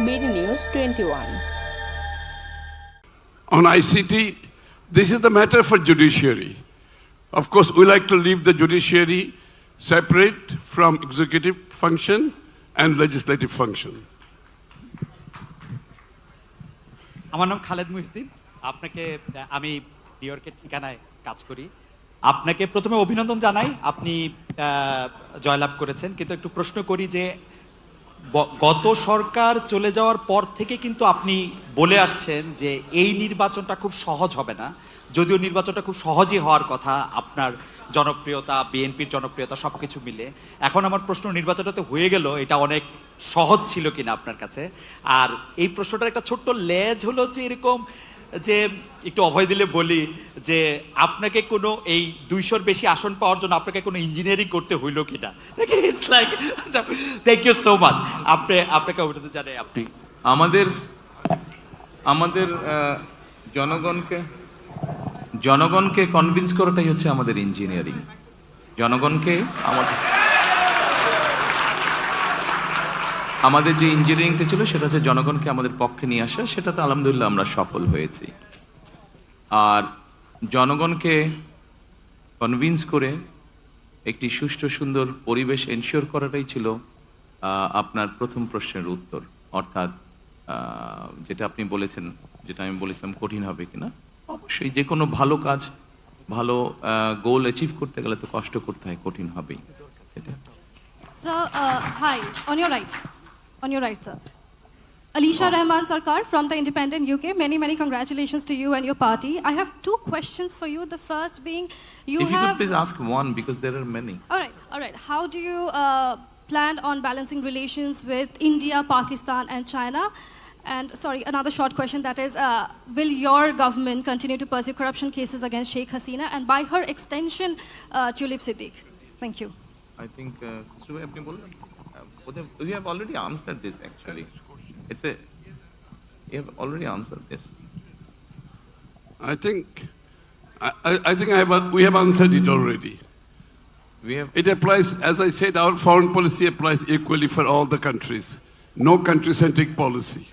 BD News 21. On ICT, this is the matter for judiciary. Of course, we like to leave the judiciary separate from executive function and legislative function. আমার নাম খালেদ মুহিউদ্দিন। আপনাকে আমি new ইয়র্কের ঠিকানায় কাজ করি। আপনাকে প্রথমে অভিনন্দন জানাই, আপনি জয়লাভ করেছেন। কিন্তু একটু প্রশ্ন করি যে গত সরকার চলে যাওয়ার পর থেকে কিন্তু আপনি বলে আসছেন যে এই নির্বাচনটা খুব সহজ হবে না, যদিও নির্বাচনটা খুব সহজই হওয়ার কথা, আপনার জনপ্রিয়তা, বিএনপির জনপ্রিয়তা সবকিছু মিলে। এখন আমার প্রশ্ন, নির্বাচনটা হয়ে গেল, এটা অনেক সহজ ছিল কিনা আপনার কাছে? আর এই প্রশ্নটার একটা ছোট্ট লেজ হলো যে এরকম যে একটু অভয় দিলে বলি যে আপনাকে কোনো এই 200-র বেশি আসন পাওয়ার জন্য আপনাকে কোনো ইঞ্জিনিয়ারিং করতে হইলো কিনা? It's like, thank you so much. আপনাকে অভিনন্দন জানাই। আপনি আমাদের জনগণকে কনভিন্স করাটাই হচ্ছে আমাদের ইঞ্জিনিয়ারিং। জনগণকে আমাদের যে ইঞ্জিনিয়ারিংটা ছিল সেটা হচ্ছে জনগণকে আমাদের পক্ষে নিয়ে আসা, সেটাতে আলহামদুলিল্লাহ আমরা সফল হয়েছি। আর জনগণকে কনভিন্স করে একটি সুষ্ঠু সুন্দর পরিবেশ এনশিওর করাটাই ছিল আপনার প্রথম প্রশ্নের উত্তর। অর্থাৎ যেটা আপনি বলেছেন, যেটা আমি বলেছিলাম কঠিন হবে কিনা, অবশ্যই যে কোনো ভালো কাজ, ভালো গোল অ্যাচিভ করতে গেলে তো কষ্ট করতে হয়, কঠিন হবেই। So, hi, on your right, sir. Alisha Rahman Sarkar from the Independent UK. Many congratulations to you and your party. I have two questions for you. The first being, If you could please ask one, because there are many. All right. How do you plan on balancing relations with India, Pakistan, and China? And sorry, another short question, that is, will your government continue to pursue corruption cases against Sheikh Hasina and by her extension, Tulip Siddiq? Thank you. I think we have already answered this actually. You have already answered this. I think we have answered it already. It applies, as I said, our foreign policy applies equally for all the countries. No country-centric policy.